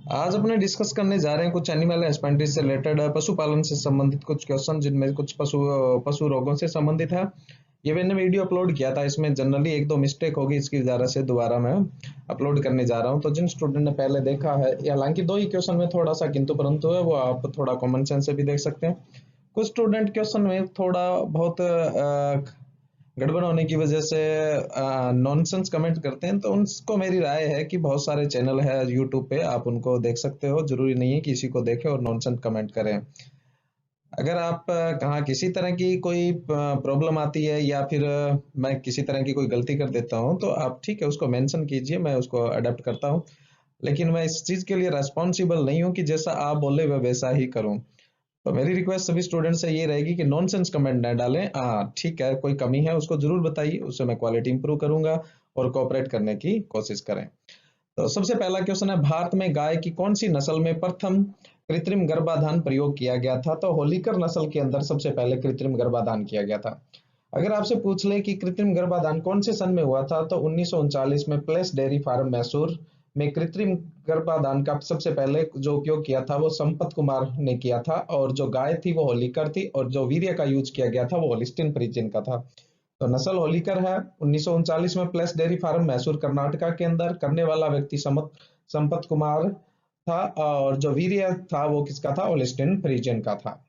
आज अपने डिस्कस करने जा रहे हैं कुछ एनिमल हस्बेंड्री से रिलेटेड, पशुपालन से संबंधित कुछ क्वेश्चन जिनमें कुछ पशु रोगों से संबंधित है। ये मैंने वीडियो अपलोड किया था, इसमें जनरली एक दो मिस्टेक होगी, इसकी वजह से दोबारा मैं अपलोड करने जा रहा हूं। तो जिन स्टूडेंट ने पहले देखा है, हालांकि दो ही क्वेश्चन में थोड़ा सा किंतु परंतु है, वो आप थोड़ा कॉमन सेंस से भी देख सकते हैं। कुछ स्टूडेंट क्वेश्चन में थोड़ा बहुत गड़बड़ होने की वजह से नॉनसेंस कमेंट करते हैं, तो उनको मेरी राय है कि बहुत सारे चैनल है यूट्यूब पे, आप उनको देख सकते हो। जरूरी नहीं है कि इसी को देखें और नॉनसेंस कमेंट करें। अगर आप कहाँ किसी तरह की कोई प्रॉब्लम आती है या फिर मैं किसी तरह की कोई गलती कर देता हूँ, तो आप ठीक है उसको मेंशन कीजिए, मैं उसको अडेप्ट करता हूँ। लेकिन मैं इस चीज़ के लिए रेस्पॉन्सिबल नहीं हूँ कि जैसा आप बोले मैं वैसा ही करूँ। तो मेरी रिक्वेस्ट सभी स्टूडेंट से ये रहेगी कि नॉनसेंस कमेंट न डालें। हाँ ठीक है, कोई कमी है उसको जरूर बताइए, उससे मैं क्वालिटी इंप्रूव करूंगा और कोऑपरेट करने की कोशिश करें। तो सबसे पहला क्वेश्चन है, भारत में गाय की कौन सी नस्ल में प्रथम कृत्रिम गर्भाधान प्रयोग किया गया था? तो होलीकर नस्ल के अंदर सबसे पहले कृत्रिम गर्भाधान किया गया था। अगर आपसे पूछ ले कि कृत्रिम गर्भाधान कौन से सन में हुआ था, तो 1939 में प्लेस डेयरी फार्म मैसूर में कृत्रिम गर्भाधान का सबसे पहले जो उपयोग किया था वो संपत कुमार ने किया था, और जो गाय थी वो होलीकर थी, और जो वीर्य का यूज किया गया था वो होलिस्टीन फ्रीजियन का था। तो नस्ल होलीकर है। 1939 में place dairy farm Mysore Karnataka के अंदर करने वाला व्यक्ति संपत कुमार था, और जो वीर्य था वो किसका था? होलिस्टीन फ्रीजियन का था।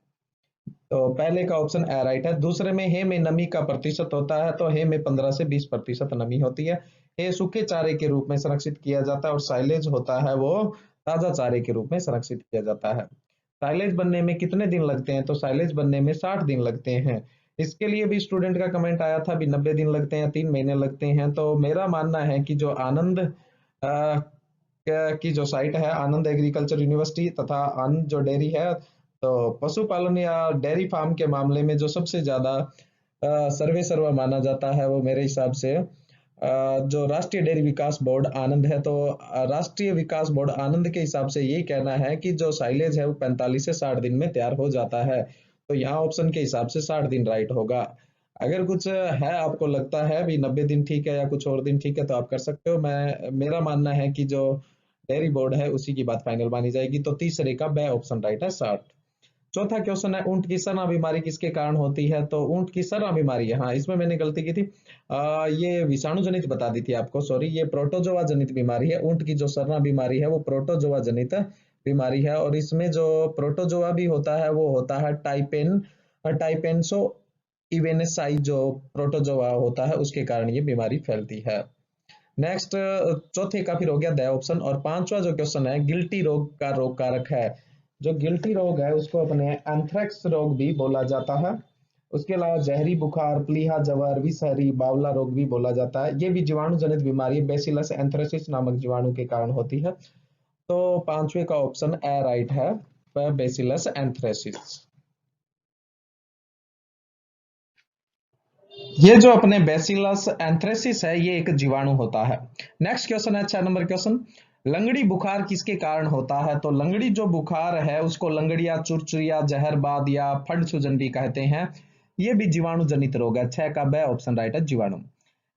तो पहले का ऑप्शन ए राइट है। दूसरे में हे में नमी का प्रतिशत होता है, तो हे में 15 से 20% नमी होती है। हे सूखे चारे के रूप में संरक्षित किया जाता है, और साइलेज होता है वो ताजा चारे के रूप में संरक्षित किया जाता है। साइलेज बनने में कितने दिन लगते हैं? तो साइलेज बनने में 60 दिन लगते हैं। इसके लिए भी स्टूडेंट का कमेंट आया था भी 90 दिन लगते हैं, 3 महीने लगते हैं। तो मेरा मानना है कि जो आनंद की जो साइट है, आनंद एग्रीकल्चर यूनिवर्सिटी तथा आनंद जो डेयरी है, तो पशुपालन या डेयरी फार्म के मामले में जो सबसे ज्यादा सर्वे सर्वा माना जाता है वो मेरे हिसाब से जो राष्ट्रीय डेयरी विकास बोर्ड आनंद है। तो राष्ट्रीय विकास बोर्ड आनंद के हिसाब से यही कहना है कि जो साइलेज है वो 45 से 60 दिन में तैयार हो जाता है। तो यहाँ ऑप्शन के हिसाब से 60 दिन राइट होगा। अगर कुछ है आपको लगता है भी 90 दिन ठीक है या कुछ और दिन ठीक है, तो आप कर सकते हो। मैं मेरा मानना है कि जो डेयरी बोर्ड है उसी की बात फाइनल मानी जाएगी। तो तीसरे का बे ऑप्शन राइट है, 60। चौथा क्वेश्चन है, ऊंट की सना बीमारी किसके कारण होती है? तो ऊंट की सना बीमारी है, हाँ इसमें मैंने गलती की थी। ये विषाणु जनित बता दी थी आपको, सॉरी, ये प्रोटोजोआ जनित बीमारी है। ऊंट की जो सरना बीमारी है वो प्रोटोजोआ जनित बीमारी है, और इसमें जो प्रोटोजोआ भी होता है वो होता है टाइपेन्सो इवेनेसाई, जो प्रोटोजोआ होता है उसके कारण ये बीमारी फैलती है। नेक्स्ट, चौथे का फिर हो गया द ऑप्शन। और पांचवा जो क्वेश्चन है, गिल्टी रोग का रोग कारक है। जो गिल्टी रोग है उसको अपने एंथ्रेक्स रोग भी बोला जाता है। उसके अलावा जहरी बुखार, प्लीहा जवर, विषहरी, बावला रोग भी बोला जाता है। ये भी जीवाणु जनित बीमारी बेसिलस एंथ्रेसिस नामक जीवाणु के कारण होती है। तो पांचवे का ऑप्शन ए राइट है, बेसिलस एंथ्रेसिस। ये जो अपने बेसिलस एंथ्रेसिस है ये एक जीवाणु होता है। नेक्स्ट क्वेश्चन है 6 नंबर क्वेश्चन, लंगड़ी बुखार किसके कारण होता है? तो लंगड़ी जो बुखार है उसको लंगड़िया, चुरचुरिया, जहरबाद या फंड सूजन भी कहते हैं। ये भी जीवाणु जनित रोग है। 6 का बे ऑप्शन राइट है, जीवाणु।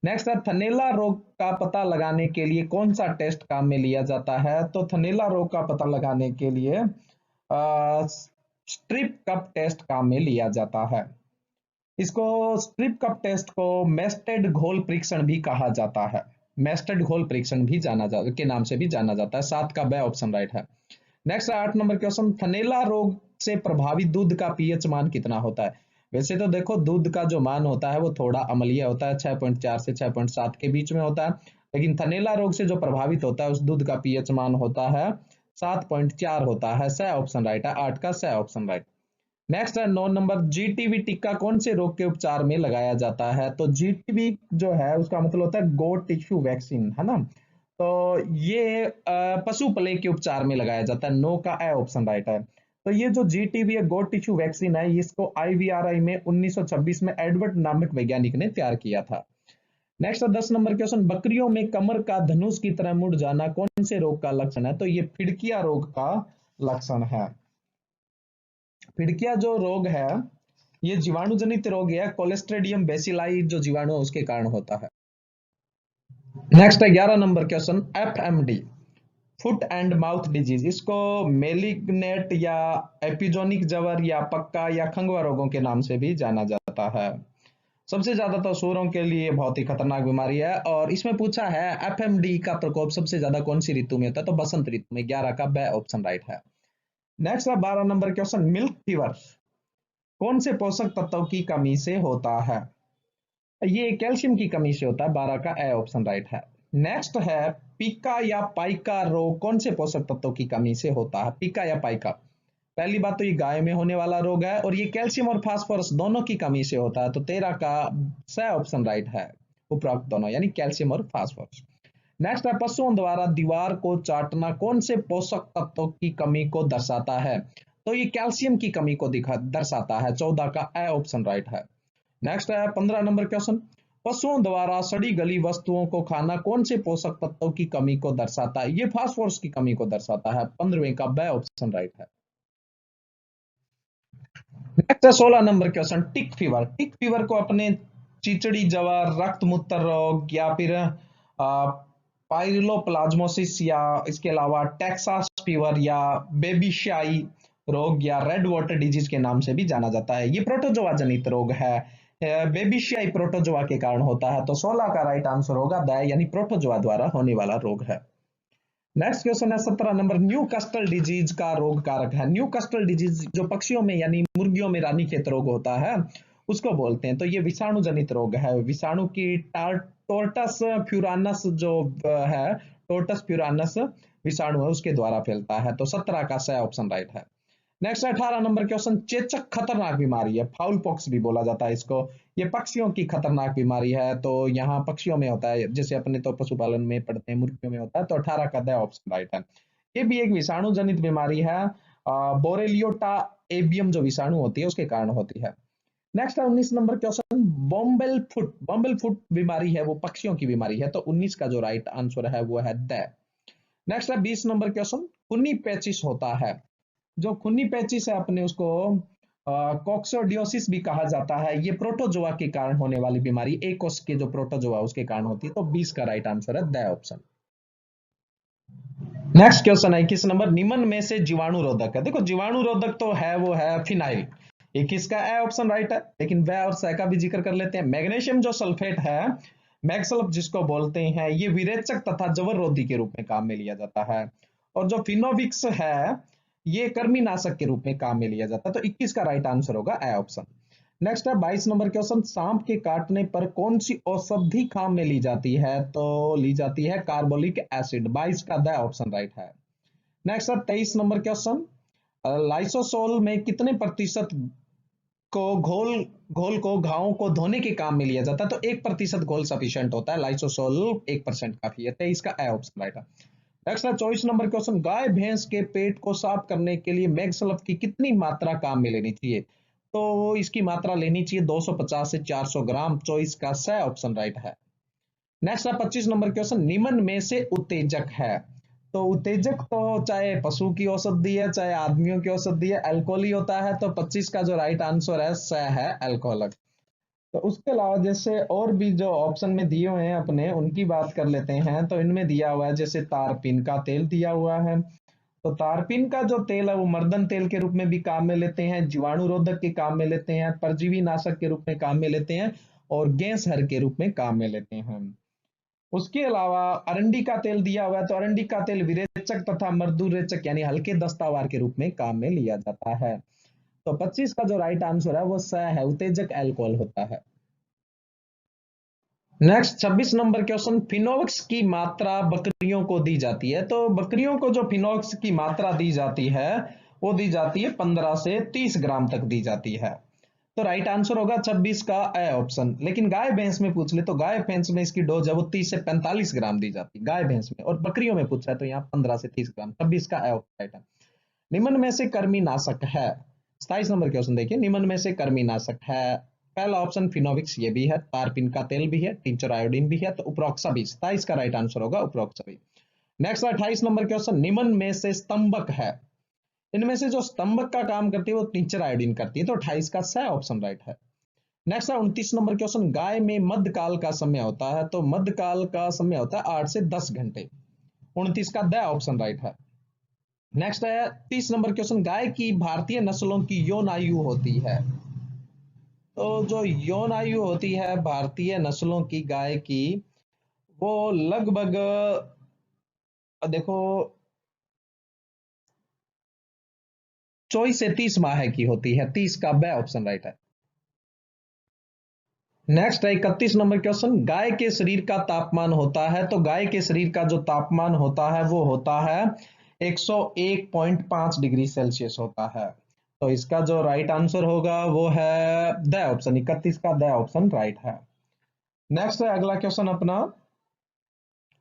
नेक्स्ट है, थनैला रोग का पता लगाने के लिए कौन सा टेस्ट काम में लिया जाता है? तो थनैला रोग का पता लगाने के लिए स्ट्रिप कप टेस्ट काम में लिया जाता है। इसको स्ट्रिप कप टेस्ट को मेस्टेड घोल परीक्षण भी कहा जाता है। मेस्टेड घोल परीक्षण भी जाना जा के नाम से भी जाना जाता है। 7 का बे ऑप्शन राइट है। नेक्स्ट 8 नंबर क्वेश्चन, थनैला रोग से प्रभावित दूध का पीएच मान कितना होता है? वैसे तो देखो दूध का जो मान होता है वो थोड़ा अम्लीय होता है, 6.4 से 6.7 के बीच में होता है। लेकिन थनैला रोग से जो प्रभावित होता है उस दूध का पीएच मान होता है 7.4 होता है। स ऑप्शन राइट है, 8 का स ऑप्शन राइट। नेक्स्ट है 9 नंबर, जीटीबी टिक्का कौन से रोग के उपचार में लगाया जाता है? तो जीटीबी जो है उसका मतलब होता है गोट टिश्यू वैक्सीन, है ना। तो ये पशु प्लेग के उपचार में लगाया जाता है। 9 का ए ऑप्शन राइट है। तो ये जो जीटीबी है गोट टिश्यू वैक्सीन है, इसको आईवीआरआई में 1926 में एडवर्ड नामक वैज्ञानिक ने तैयार किया था। नेक्स्ट 10 नंबर क्वेश्चन, बकरियों में कमर का धनुष की तरह मुड़ जाना कौन से रोग का लक्षण है? तो ये फिड़किया रोग का लक्षण है। फिड़किया जो रोग है ये जीवाणु जनित रोग है, कोलेस्ट्रेडियम बेसिलाई जो जीवाणु है उसके कारण होता है। नेक्स्ट है 11 number question, FMD foot and mouth disease, इसको मेलिग्नेट या एपिजोनिक जवर या पक्का या खंगवा रोगों के नाम से भी जाना जाता है। सबसे ज्यादा तो सूअरों के लिए बहुत ही खतरनाक बीमारी है, और इसमें पूछा है एफएमडी का प्रकोप सबसे ज्यादा कौन सी ऋतु में होता है, तो बसंत ऋतु में। 11 का ब ऑप्शन राइट है। नेक्स्ट है 12 नंबर क्वेश्चन, मिल्क फीवर कौन से पोषक तत्व की कमी से होता है? ये कैल्शियम की कमी से होता है। 12 का ए ऑप्शन राइट है। नेक्स्ट है पिका या पाइका रोग कौन से पोषक तत्व की कमी से होता है? पिका या पाइका, पहली बात तो ये गाय में होने वाला रोग है, और ये कैल्शियम और फास्फोरस दोनों की कमी से होता है। तो 13 का स ऑप्शन राइट है, उपरोक्त दोनों यानी कैल्शियम और फास्फोरस। नेक्स्ट है पशुओं द्वारा दीवार को चाटना कौन से पोषक तत्व की कमी को दर्शाता है? तो ये कैल्शियम की कमी को दर्शाता है। 14 का ए ऑप्शन राइट है। नेक्स्ट है 15 नंबर क्वेश्चन, पशुओं द्वारा सड़ी गली वस्तुओं को खाना कौन से पोषक तत्व की कमी को दर्शाता है? ये फास्फोरस की कमी को दर्शाता है। 15वें का ब ऑप्शन राइट है। नेक्स्ट है 16 नंबर क्वेश्चन, टिक फीवर। टिक फीवर को अपने चिचड़ी जवर, रक्त मूत्र रोग या फिर पाइलोप्लाज्मोसिस या इसके अलावा टेक्सास फीवर या बेबीशाई रोग या रेड वाटर डिजीज के नाम से भी जाना जाता है। ये प्रोटोजोआ जनित रोग है। बेबीशाई प्रोटोजोआ के कारण होता है। तो 16 का राइट आंसर होगा द, यानी प्रोटोजोआ द्वारा होने वाला रोग है। नेक्स्ट क्वेश्चन है 17 नंबर, न्यू कस्टल डिजीज का रोग कारक है। न्यू कस्टल डिजीज जो पक्षियों में यानी मुर्गियों में रानीखेत रोग होता है उसको बोलते हैं। तो ये विषाणु जनित रोग है। विषाणु की टोर्टस फ्यूरानस जो है, टोर्टस फ्यूरानस विषाणु है उसके द्वारा फैलता है। तो 17 का सही ऑप्शन राइट है। नेक्स्ट 18 नंबर क्वेश्चन, चेचक खतरनाक बीमारी है, फाउल पॉक्स भी बोला जाता है इसको। ये पक्षियों की खतरनाक बीमारी है। तो यहाँ पक्षियों में होता है, जैसे अपने तो पशुपालन में पढ़ते हैं मुर्गियों में होता है। तो 18 का द ऑप्शन राइट है। ये भी एक विषाणु जनित बीमारी है। बोरेलियोटा एबियम जो विषाणु होती है उसके कारण होती है। नेक्स्ट है 19 नंबर क्वेश्चन, बॉम्बेल फुट। बॉम्बेल फुट बीमारी है वो पक्षियों की बीमारी है। तो 19 का जो राइट आंसर है वो है द। नेक्स्ट है 20 नंबर क्वेश्चन, खूनी पेचिश होता है। जो खूनी पेचिश है अपने उसको कॉक्सोडियोसिस भी कहा जाता है। ये प्रोटोजोआ के कारण होने वाली बीमारी, एक कोष के जो प्रोटोजोआ उसके कारण होती है। तो 20 का राइट आंसर है द ऑप्शन। नेक्स्ट क्वेश्चन है 21 नंबर, निम्न में से जीवाणु रोधक है। देखो जीवाणु रोधक तो है वो है फिनाइल, 21 का ए ऑप्शन राइट है। लेकिन व और स का भी जिक्र कर लेते हैं। मैग्नीशियम जो सल्फेट है, मैग्सल्फ जिसको बोलते हैं, ये विरेचक तथा जवर रोधी के रूप में काम में लिया जाता है। और जो फिनोविक्स है ये कृमिनाशक के रूप में काम में लिया जाता है। तो 21 का राइट आंसर होगा ए ऑप्शन। नेक्स्ट है 22 नंबर क्वेश्चन, सांप के काटने पर कौन सी औषधि काम में ली जाती है? तो ली जाती है कार्बोलिक एसिड। 22 का द ऑप्शन राइट है। नेक्स्ट है 23 नंबर क्वेश्चन, लाइसोसोल में कितने प्रतिशत को घोल घोल को घावों को धोने के काम में लिया जाता है? तो 1% घोल सफिशियंट होता है। लाइसोसोल 1% काफी है। 23 का ए ऑप्शन राइट है। नेक्स्ट है 24 नंबर क्वेश्चन, गाय भैंस के पेट को साफ करने के लिए मैगसल्फ की कितनी मात्रा काम में लेनी चाहिए? तो इसकी मात्रा लेनी चाहिए 250 से 400 ग्राम। 24 का सही ऑप्शन राइट है। नेक्स्ट है 25 नंबर क्वेश्चन, निम्न में से उत्तेजक है। तो उत्तेजक तो चाहे पशु की औषधि है चाहे आदमियों की औषधि है, अल्कोहल ही होता है। तो 25 का जो राइट आंसर है स है अल्कोहल। तो उसके अलावा जैसे और भी जो ऑप्शन में दिए हुए हैं अपने उनकी बात कर लेते हैं। तो इनमें दिया हुआ है जैसे तारपीन का तेल दिया हुआ है। तो तारपीन का जो तेल है वो मर्दन तेल के रूप में भी काम में लेते हैं, जीवाणु रोधक के काम में लेते हैं, परजीवी नाशक के रूप में काम में लेते हैं, और गैस हर के रूप में काम में लेते हैं। उसके अलावा अरंडी का तेल दिया हुआ है। तो अरंडी का तेल विरेचक तथा मर्दुरेचक यानी हल्के दस्तावार के रूप में काम में लिया जाता है। तो 25 का जो राइट आंसर है वो स है, उत्तेजक अल्कोहल होता है। नेक्स्ट 26 नंबर क्वेश्चन, फिनोक्स की मात्रा बकरियों को दी जाती है। तो बकरियों को जो फिनोक्स की मात्रा दी जाती है वो दी जाती है 15 से 30 ग्राम तक दी जाती है। तो राइट आंसर होगा 26 का ए ऑप्शन। लेकिन गाय भैंस में पूछ ले तो गाय भैंस में इसकी डोज है वो 30 से 45 ग्राम दी जाती है गाय भैंस में, और बकरियों में पूछा है तो यहाँ 15 से 30 ग्राम। 26 का ए ऑप्शन है। निम्न में से कृमिनाशक है। 27 नंबर क्वेश्चन देखिए, निम्न में से कृमिनाशक है। पहला ऑप्शन फिनोविक्स ये भी है, तारपीन का तेल भी है, टिंचर आयोडीन भी है। तो उपरोक्त सभी, 27 का राइट आंसर होगा उपरोक्त सभी। नेक्स्ट 28 नंबर क्वेश्चन, निम्न में से स्तंभक है। इनमें से जो स्तंभक का काम करती है वो टिंचर आयोडीन करती है। तो 28 का सही ऑप्शन राइट है। नेक्स्ट है 29 नंबर क्वेश्चन, गाय में मध्यकाल का समय होता है। तो मध्यकाल का समय होता है 8 से 10 घंटे। 29 का द ऑप्शन राइट है। नेक्स्ट है 30 नंबर क्वेश्चन, गाय की भारतीय नस्लों की यौन आयु होती है। तो जो यौन आयु होती है भारतीय नस्लों की गाय की, वो लगभग देखो 24 से 30 माह की होती है। 30 का ब ऑप्शन राइट है। नेक्स्ट है 31 नंबर क्वेश्चन, गाय के शरीर का तापमान होता है। तो गाय के शरीर का जो तापमान होता है वो होता है 101.5 डिग्री सेल्सियस होता है। तो इसका जो राइट आंसर होगा वो है द ऑप्शन, 31 का द ऑप्शन राइट है। नेक्स्ट है अगला क्वेश्चन अपना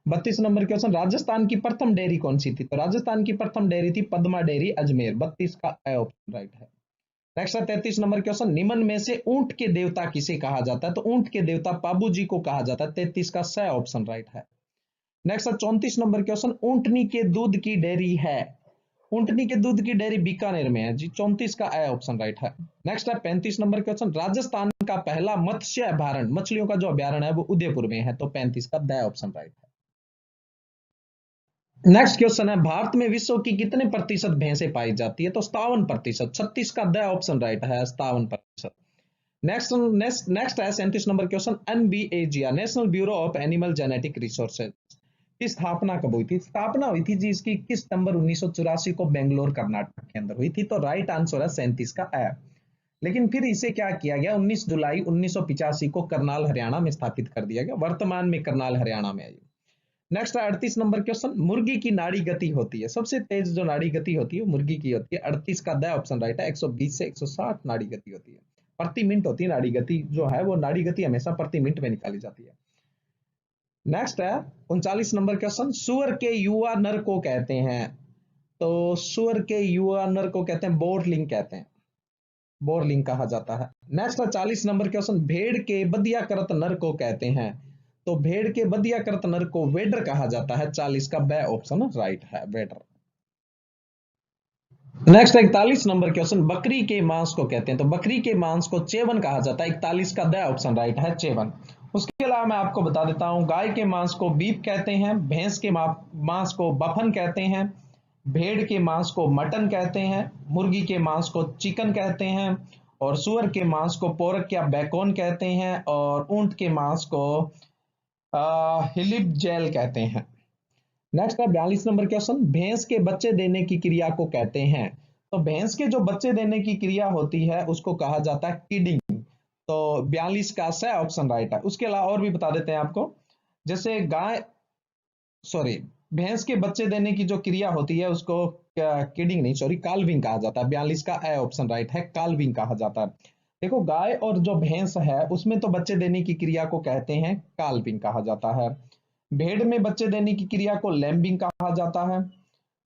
32 नंबर क्वेश्चन, राजस्थान की प्रथम डेयरी कौन सी थी। तो राजस्थान की प्रथम डेयरी थी पद्मा डेयरी अजमेर। 32 का ए ऑप्शन राइट है। नेक्स्ट है 33 नंबर क्वेश्चन, निम्न में से ऊंट के देवता किसे कहा जाता है। तो ऊंट के देवता पाबू जी को कहा जाता है। 33 का स ऑप्शन राइट है। नेक्स्ट है 34 नंबर क्वेश्चन, ऊंटनी के दूध की डेयरी है। ऊंटनी के दूध की डेयरी बीकानेर में है जी। 34 का ए ऑप्शन राइट है। नेक्स्ट है 35 नंबर क्वेश्चन, राजस्थान का पहला मत्स्य अभ्यारण्य, मछलियों का जो अभ्यारण्य है वो उदयपुर में है। तो 35 का द ऑप्शन राइट है। नेक्स्ट क्वेश्चन है, भारत में विश्व की कितने प्रतिशत भैंसें पाई जाती है। तो 57%। 36 का द ऑप्शन राइट है, 57%। नेक्स्ट नेक्स्ट नेक्स्ट है 37 number question, NBAGR national bureau of animal genetic resources की स्थापना कब हुई थी। स्थापना हुई थी जी इसकी 21 सितंबर 1984 को बेंगलोर कर्नाटक के अंदर हुई थी। तो राइट आंसर है 37 का ए। लेकिन फिर इसे क्या किया गया, 19 जुलाई 1985 को करनाल हरियाणा में स्थापित कर दिया गया। वर्तमान में करनाल हरियाणा में है। नेक्स्ट है 38 नंबर क्वेश्चन, मुर्गी की नाड़ी गति होती है, सबसे तेज जो नाड़ी गति होती है वो मुर्गी की होती है। 38 का द ऑप्शन राइट है। 120 से 160 नाड़ी गति होती है, प्रति मिनट होती है नाड़ी गति जो है वो, नाड़ी गति हमेशा प्रति मिनट में निकाली जाती है। नेक्स्ट है 39 नंबर क्वेश्चन, सुअर के युवा नर को कहते हैं। तो सुअर के युवा नर को कहते हैं बोरलिंग कहते हैं, बोरलिंग कहा जाता है। नेक्स्ट है 40 नंबर क्वेश्चन, भेड़ के बदियाकृत नर को कहते हैं। तो भेड़ के बदियाकृत नर को वेडर कहा जाता है। 40 का ब ऑप्शन राइट है, वेडर। नेक्स्ट 41 नंबर क्वेश्चन, बकरी के मांस को कहते हैं। तो बकरी के मांस को चेवन कहा जाता है। 41 का द ऑप्शन राइट है, चेवन। उसके अलावा मैं आपको बता देता हूं, गाय के मांस को बीफ कहते हैं, भैंस के मांस को बफन कहते हैं, भेड़ के मांस को मटन कहते हैं, मुर्गी के मांस को चिकन कहते हैं, और सुअर के मांस को पोरक या बैकोन कहते हैं, और ऊंट के मांस को हिलिप जेल कहते हैं। नेक्स्ट है 42 नंबर क्वेश्चन, भैंस के बच्चे देने की क्रिया को कहते हैं। तो भैंस के जो बच्चे देने की क्रिया होती है उसको कहा जाता है किडिंग। तो 42 का स ऑप्शन राइट है। उसके अलावा और भी बता देते हैं आपको, जैसे गाय सॉरी भैंस के बच्चे देने की जो क्रिया होती है उसको किडिंग नहीं सॉरी काल्विंग कहा जाता है। 42 का ए ऑप्शन राइट है, काल्विंग कहा जाता है। देखो गाय और जो भैंस है उसमें तो बच्चे देने की क्रिया को कहते हैं काल्विंग कहा जाता है। भेड़ में बच्चे देने की क्रिया को लैम्बिंग कहा जाता है।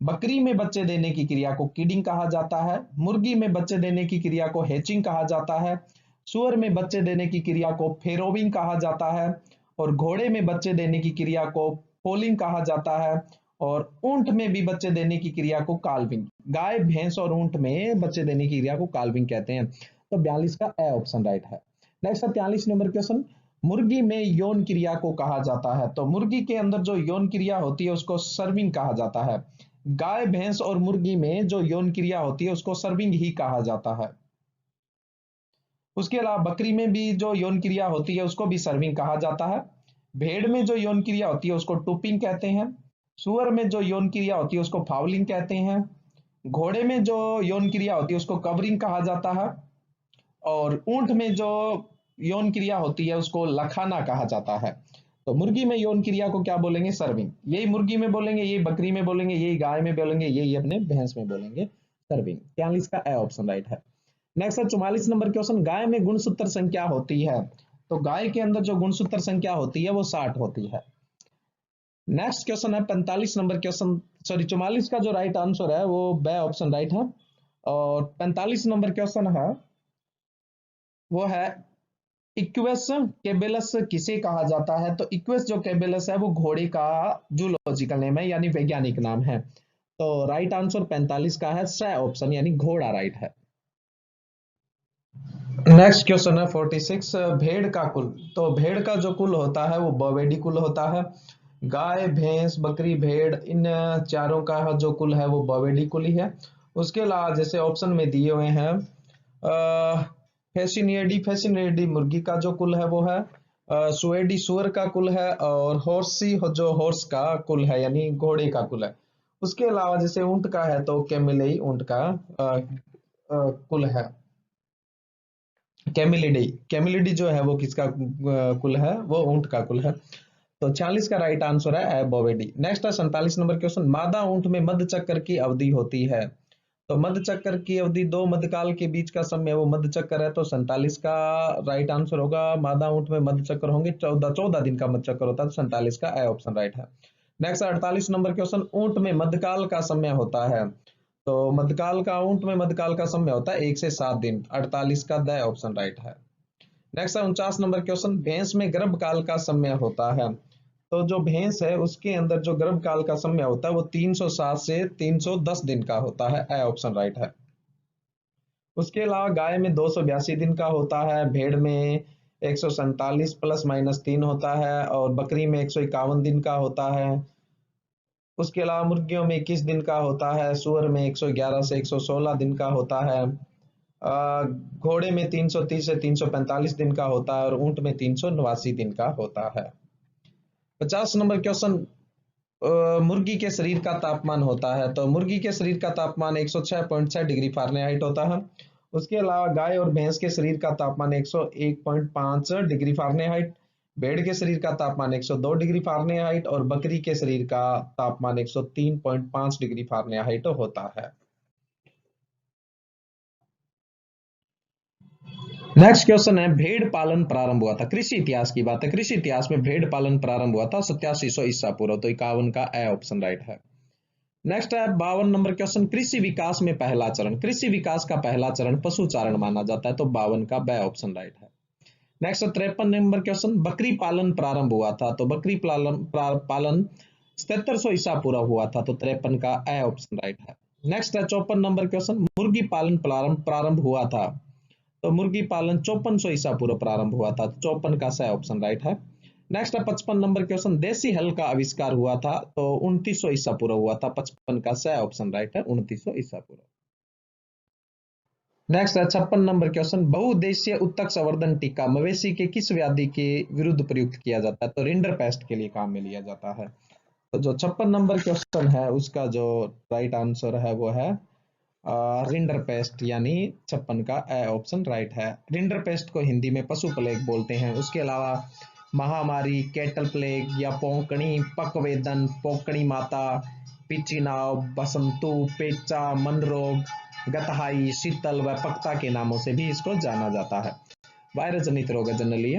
बकरी में बच्चे देने की क्रिया को किडिंग कहा जाता है। मुर्गी में बच्चे देने की क्रिया को हैचिंग कहा जाता है। सुअर में बच्चे देने की क्रिया को फेरोविंग कहा जाता है। और घोड़े में बच्चे देने की क्रिया को फोलिंग कहा जाता है। और ऊंट में भी बच्चे देने की क्रिया को काल्विंग, गाय भैंस और ऊंट में बच्चे देने की क्रिया को काल्विंग कहते हैं। तो 42 का ए ऑप्शन राइट है। नेक्स्ट 43 नंबर क्वेश्चन, मुर्गी में यौन क्रिया को कहा जाता है। तो मुर्गी के अंदर जो यौन क्रिया होती है उसको सर्विंग कहा जाता है। गाय भैंस और मुर्गी में जो यौन क्रिया होती है उसको सर्विंग ही कहा जाता है। उसके अलावा बकरी में भी जो यौन क्रिया होती है उसको भी सर्विंग कहा जाता है। भेड़ में जो यौन क्रिया होती है उसको टूपिंग कहते हैं। सुअर में जो यौन क्रिया होती है उसको फाउलिंग कहते हैं। घोड़े में जो यौन क्रिया होती है उसको कवरिंग कहा जाता है। और ऊंट में जो यौन क्रिया होती है उसको लखाना कहा जाता है। तो मुर्गी में यौन क्रिया को क्या बोलेंगे, सर्विंग। यही मुर्गी में बोलेंगे, यही बकरी में बोलेंगे, यही गाय में बोलेंगे, यही अपने भैंस में बोलेंगे, सर्विंग। 43 का ए ऑप्शन राइट है। नेक्स्ट है 44 नंबर क्वेश्चन, गाय में गुणसूत्र संख्या होती है। तो गाय के अंदर जो गुणसूत्र संख्या होती है वो 60 होती है। नेक्स्ट क्वेश्चन है 45 नंबर क्वेश्चन, सॉरी 44 का जो राइट आंसर है वो ब ऑप्शन राइट है। और 45 नंबर क्वेश्चन है वो है इक्वेस केबेलस किसे कहा जाता है। तो इक्वेस जो केबेलस है वो घोड़े का जूलॉजिकल नेम है, यानी वैज्ञानिक नाम है। तो राइट आंसर 45 का है स ऑप्शन, यानी घोड़ा राइट है। नेक्स्ट क्वेश्चन है 46, भेड़ का कुल। तो भेड़ का जो कुल होता है वो बवेडी कुल होता है। गाय, भैंस, बकरी, भेड़, इन चारों का जो कुल है वो बॉवेडी कुल ही है। उसके अलावा जैसे ऑप्शन में दिए हुए हैं फेसिनियडी, फेसिनियडी मुर्गी का जो कुल है वो है, सुएडी सुअर का कुल है, और हॉर्सी जो हॉर्स का कुल है यानी घोड़े का कुल है। उसके अलावा जैसे ऊंट का है तो कैमिलई ऊंट का कुल है। कैमिलिडी, कैमिलिडी जो है वो किसका कुल है, वो ऊंट का कुल है। तो 46 का राइट आंसर है बोवेडी। नेक्स्ट है 47 नंबर क्वेश्चन, मादा ऊंट में मध्य चक्कर की अवधि होती है। तो मध्य चक्कर की अवधि दो मध्यकाल के बीच का समय वो मध्य चक्कर है, तो 47 का राइट आंसर होगा। मादा ऊंट में मध्य चक्कर होंगे 14 दिन का मध्य चक्कर होता है, तो 47 का ए ऑप्शन राइट है। नेक्स्ट 48 नंबर क्वेश्चन, ऊंट में मध्यकाल का समय होता है। तो मध्यकाल का ऊंट में मध्यकाल का समय होता है 1 से 7 दिन, 48 का द ऑप्शन राइट है। नेक्स्ट है 49 नंबर क्वेश्चन, भैंस में गर्भकाल का समय होता है। तो जो भैंस है उसके अंदर जो गर्भकाल का समय होता है वो 307 से 310 दिन का होता है, ए ऑप्शन राइट है। उसके अलावा गाय में 282 दिन का होता है, भेड़ में 147 प्लस माइनस 3 होता है, और बकरी में 151 दिन का होता है। उसके अलावा मुर्गियों में 21 दिन का होता है, सुअर में 111 से 116 दिन का होता है, घोड़े में 330 से 345 दिन का होता है, और ऊंट में 389 दिन का होता है। 50 नंबर क्वेश्चन, मुर्गी के शरीर का तापमान होता है। तो मुर्गी के शरीर का तापमान 106.6 डिग्री फ़ारेनहाइट होता है। उसके अलावा गाय और भैंस के शरीर का तापमान 101.5 डिग्री फ़ारेनहाइट, भेड़ के शरीर का तापमान 102 डिग्री फ़ारेनहाइट, और बकरी के शरीर का तापमान 103.5 डिग्री फ़ारेनहाइट होता है। नेक्स्ट क्वेश्चन है, भेड़ पालन प्रारंभ हुआ था, कृषि इतिहास की बात है, कृषि इतिहास में भेड़ पालन प्रारंभ हुआ था 8700 ईसा पूर्व, तो 51 का ए ऑप्शन राइट है। नेक्स्ट है 52 नंबर क्वेश्चन, कृषि विकास में पहला चरण, कृषि विकास का पहला चरण पशुचारण माना जाता है, तो 52 का बे ऑप्शन राइट है। नेक्स्ट है 53 नंबर क्वेश्चन, बकरी पालन प्रारंभ हुआ था। तो बकरी पालन 7700 ईसा पूर्व हुआ था, तो 53 का ए ऑप्शन राइट है। नेक्स्ट है 54 नंबर क्वेश्चन, मुर्गी पालन प्रारंभ हुआ था। तो मुर्गी पालन 5400 ईसा पूर्व प्रारंभ हुआ था, 54 का सही ऑप्शन राइट है। नेक्स्ट है 55 नंबर क्वेश्चन, देसी हल का आविष्कार हुआ था। तो 2900 ईसा पूर्व हुआ था, 55 का सही ऑप्शन राइट है, 2900 ईसा पूर्व। नेक्स्ट है 56 नंबर क्वेश्चन, बहुउद्देशीय उत्तक संवर्धन टीका मवेशी के किस व्याधि के विरुद्ध प्रयुक्त किया जाता है। तो रिंडर पेस्ट के लिए काम में लिया जाता है। तो जो 56 नंबर क्वेश्चन है उसका जो राइट आंसर है वो है रिंडर पेस्ट, यानी 56 का ए ऑप्शन राइट है। रिंडर पेस्ट को हिंदी में पशु प्लेग बोलते हैं। उसके अलावा महामारी, कैटल प्लेग या पोंकणी, पकवेदन, पोकणी माता, पिचिनाव, बसंतु, पेचा, मन रोग, गतहाई, शीतल व पक्ता के नामों से भी इसको जाना जाता है। वायरस जनित रोग है जनरली।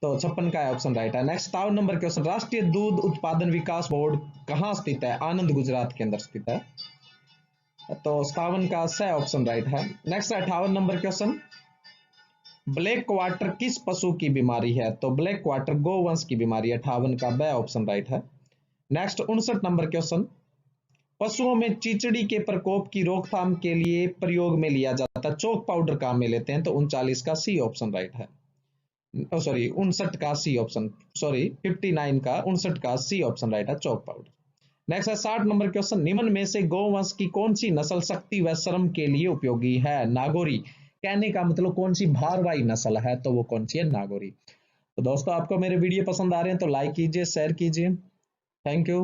तो 56 का ऑप्शन राइट है। नेक्स्ट 57 नंबर क्वेश्चन, राष्ट्रीय दूध उत्पादन विकास बोर्ड कहाँ स्थित है। आनंद गुजरात के अंदर स्थित है, तो 57 का सही ऑप्शन राइट है। Next 58 number question, black quarter किस पशु की बीमारी है। तो ब्लैक क्वार्टर गोवंश की बीमारी, 58 का बे ऑप्शन राइट है। नेक्स्ट 59 नंबर क्वेश्चन, पशुओं में चिचड़ी के प्रकोप की रोकथाम के लिए प्रयोग में लिया जाता है चौक पाउडर काम में लेते हैं, तो 39 का सी ऑप्शन राइट है। सॉरी 59 का सी ऑप्शन, सॉरी 59 का 59 का सी ऑप्शन राइट है, चौक पाउडर। नेक्स्ट है 60 नंबर क्वेश्चन, निम्न में से गौवंश की कौन सी नस्ल शक्ति व श्रम के लिए उपयोगी है। नागौरी, कहने का मतलब कौन सी भारवाही नस्ल है, तो वो कौन सी है, नागौरी। तो दोस्तों आपको मेरे वीडियो पसंद आ रहे हैं तो लाइक कीजिए, शेयर कीजिए। Thank you.